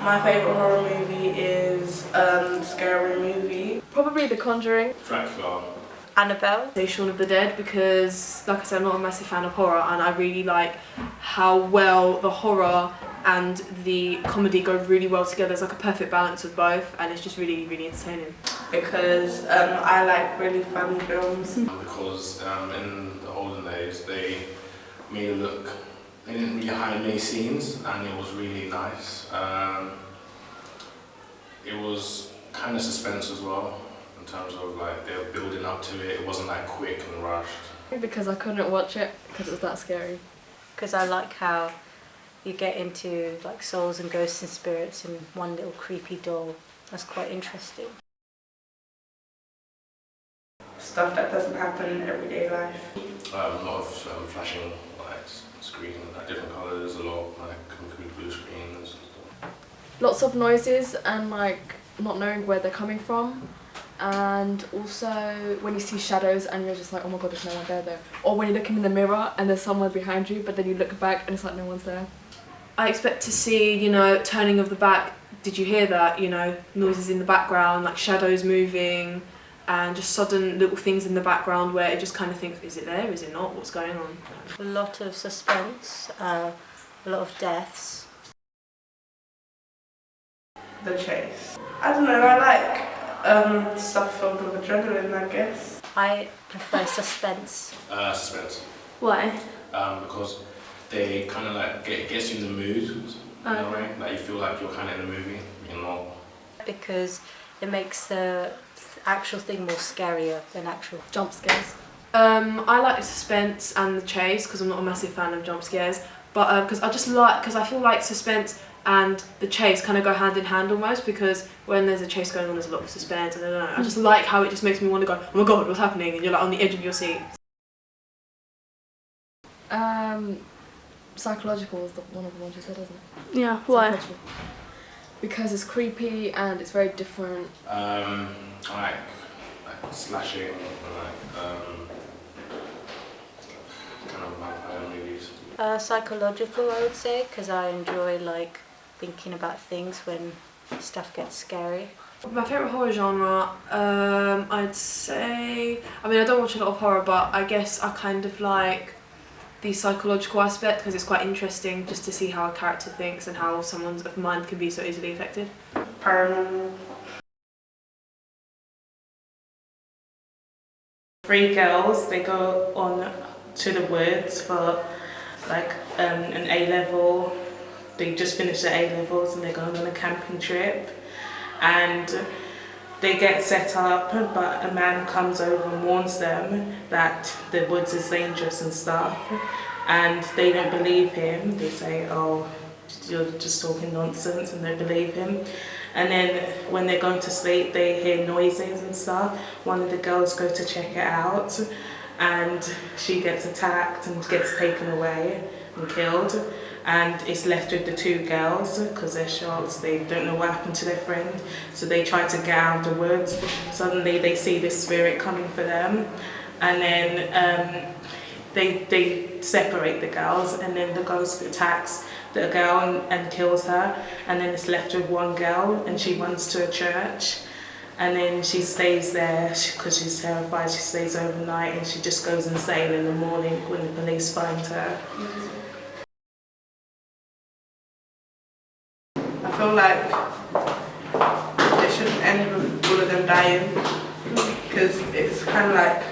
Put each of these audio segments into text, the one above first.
My favourite horror movie is Scary Movie. Probably The Conjuring. Dracula. Annabelle. Shaun of the Dead, because like I said, I'm not a massive fan of horror, and I really like how well the horror and the comedy go really well together. It's like a perfect balance of both, and it's just really, really entertaining. Because I like really funny films. Because in the olden days they made it look, they didn't really hide many scenes, and it was really nice. It was kind of suspense as well, in terms of like they were building up to it. It wasn't like quick and rushed. Because I couldn't watch it because it was that scary. Because I like how you get into like souls and ghosts and spirits in one little creepy doll. That's quite interesting. Stuff that doesn't happen in everyday life. A lot of flashing lights, screen, like different colours, a lot of like blue screens and stuff. Lots of noises and like not knowing where they're coming from. And also when you see shadows and you're just like, oh my god, there's no one there. Or when you're looking in the mirror and there's someone behind you, but then you look back and it's like no one's there. I expect to see, you know, turning of the back. Did you hear that? You know, noises in the background, like shadows moving, and just sudden little things in the background where it just kind of thinks, is it there, is it not, what's going on? A lot of suspense, a lot of deaths. The Chase. I don't know, I like stuff filled with adrenaline, I guess. I prefer suspense. Suspense. Why? Because they kind of like gets you in the mood in a way. Like you feel like you're kind of in the movie, you're not. Because it makes the actual thing more scarier than actual Jump scares. I like the suspense and the chase because I'm not a massive fan of jump scares, but because I feel like suspense and the chase kind of go hand in hand almost, because when there's a chase going on there's a lot of suspense, and I don't know, I just like how it just makes me want to go, oh my god, what's happening, and you're like on the edge of your seat. Psychological is one of the ones you said, isn't it? Yeah, why? Because it's creepy and it's very different. I like slashing, like kind of vampire movies. Psychological, I would say, because I enjoy like thinking about things when stuff gets scary. My favourite horror genre, I'd say, I mean I don't watch a lot of horror, but I guess I kind of like the psychological aspect because it's quite interesting just to see how a character thinks and how someone's mind can be so easily affected. Paranormal. Three girls, they go on to the woods for like an A-level. They just finished their A-levels and they're going on a camping trip, and they get set up, but a man comes over and warns them that the woods is dangerous and stuff, and they don't believe him. They say, oh, you're just talking nonsense, and they believe him. And then when they're going to sleep, they hear noises and stuff. One of the girls go to check it out, and she gets attacked and gets taken away and killed. And it's left with the two girls because they're shocked. They don't know what happened to their friend, so they try to get out of the woods. Suddenly they see this spirit coming for them, and then they separate the girls, and then the ghost attacks the girl and kills her, and then it's left with one girl, and she runs to a church, and then she stays there because she's terrified. She stays overnight, and she just goes insane in the morning when the police find her. I feel like it shouldn't end with all of them dying, because it's kind of like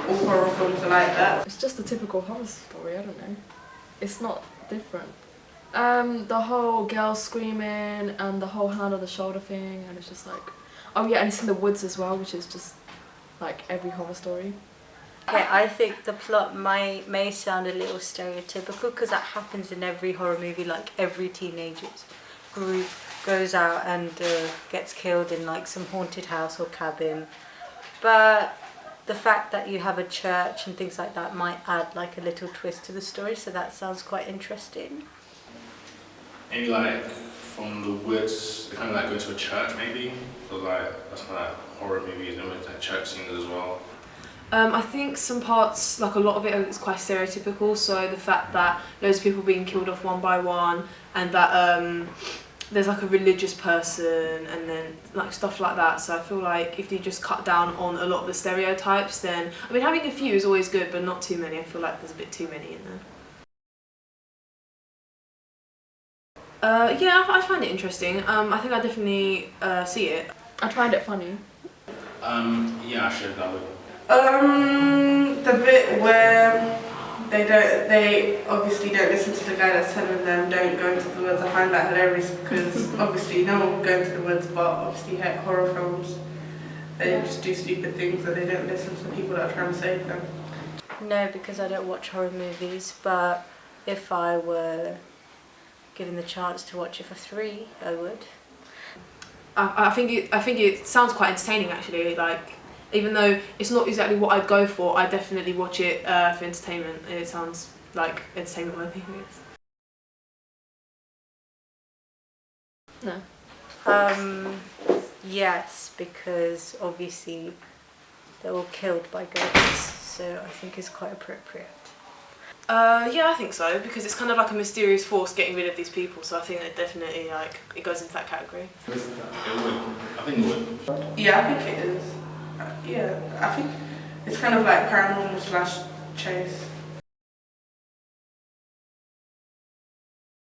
all horror films are like that. It's just a typical horror story, I don't know. It's not different. The whole girl screaming and the whole hand on the shoulder thing, and it's just like, oh yeah, and it's in the woods as well, which is just like every horror story. Yeah, I think the plot may sound a little stereotypical because that happens in every horror movie. Like every teenager's group goes out and gets killed in like some haunted house or cabin, but the fact that you have a church and things like that might add like a little twist to the story, so that sounds quite interesting. Maybe like from the woods, they kind of like go to a church maybe. So like that's kind of like horror movies and with like church scenes as well. I think some parts, like a lot of it is quite stereotypical, so the fact that loads of people being killed off one by one, and that there's like a religious person and then like stuff like that. So I feel like if you just cut down on a lot of the stereotypes, then I mean having a few is always good, but not too many. I feel like there's a bit too many in there. Yeah, I find it interesting. I think I definitely see it. I find it funny. Yeah, actually, that would. The bit where they obviously don't listen to the guy that's telling them don't go into the woods. I find that hilarious because obviously no one would go into the woods, but obviously horror films, they just do stupid things and they don't listen to the people that are trying to save them. No, because I don't watch horror movies, but if I were given the chance to watch it for free, I would. I think it sounds quite entertaining actually. Like even though it's not exactly what I'd go for, I definitely watch it for entertainment. It sounds like entertainment worthy. No. Yes, because obviously they're all killed by ghosts, so I think it's quite appropriate. Yeah, I think so, because it's kind of like a mysterious force getting rid of these people, so I think it definitely it goes into that category. It would. I think it would. Yeah, I think it is. Yeah, I think it's kind of like paranormal / chase.